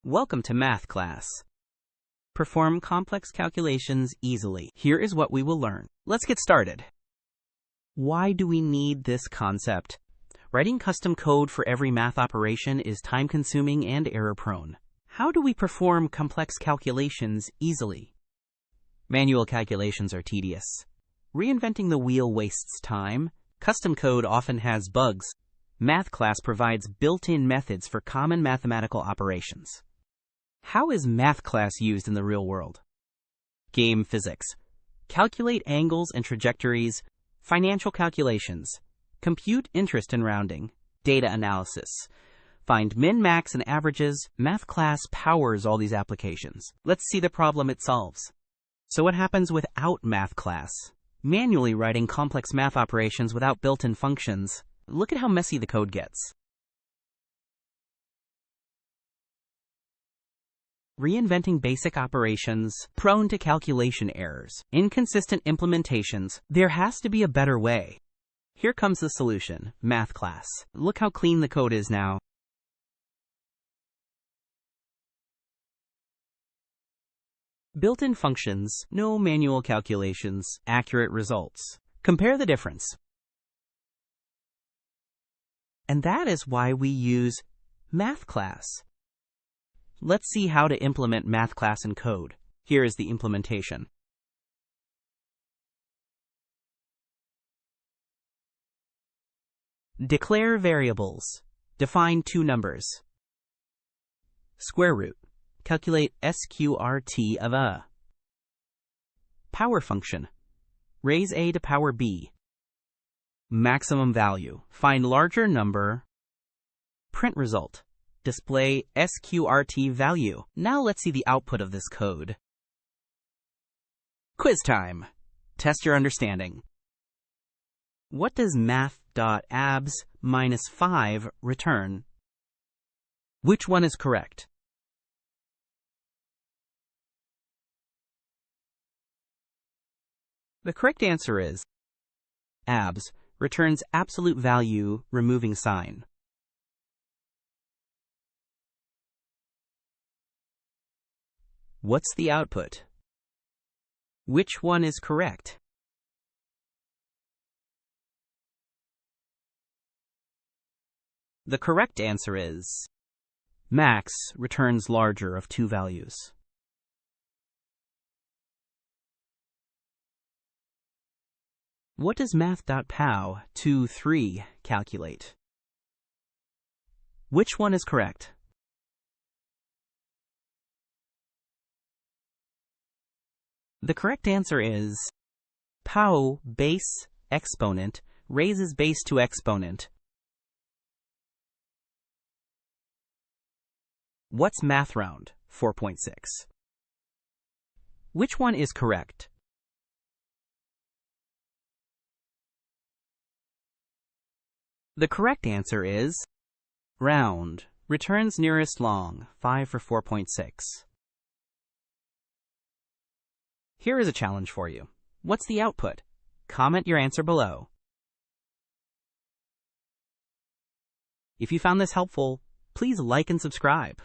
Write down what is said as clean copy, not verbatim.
Welcome to math class. Perform complex calculations easily. Here is what we will learn. Let's get started. Why do we need this concept? Writing custom code for every math operation is time-consuming and error-prone. How do we perform complex calculations easily? Manual calculations are tedious. Reinventing the wheel wastes time. Custom code often has bugs. Math class provides built-in methods for common mathematical operations. How is math class used in the real world? Game physics. Calculate angles and trajectories, financial calculations, compute interest and rounding, data analysis. Find min, max, and averages. Math class powers all these applications. Let's see the problem it solves. So what happens without math class? Manually writing complex math operations without built-in functions. Look at how messy the code gets. Reinventing basic operations, prone to calculation errors, inconsistent implementations. There has to be a better way. Here comes the solution, math class. Look how clean the code is now. Built-in functions, no manual calculations, accurate results. Compare the difference. And that is why we use math class. Let's see how to implement math class in code. Here is the implementation. Declare variables. Define two numbers. Square root. Calculate sqrt of a. Power function. Raise a to power b. Maximum value. Find larger number. Print result. Display sqrt value. Now let's see the output of this code. Quiz time. Test your understanding. What does math.abs minus 5 return? Which one is correct? The correct answer is abs returns absolute value, removing sign. What's the output? Which one is correct? The correct answer is max returns larger of two values. What does math.pow 2, 3 calculate? Which one is correct? The correct answer is pow base exponent raises base to exponent. What's math round 4.6? Which one is correct? The correct answer is round returns nearest long 5 for 4.6. Here is a challenge for you. What's the output? Comment your answer below. If you found this helpful, please like and subscribe.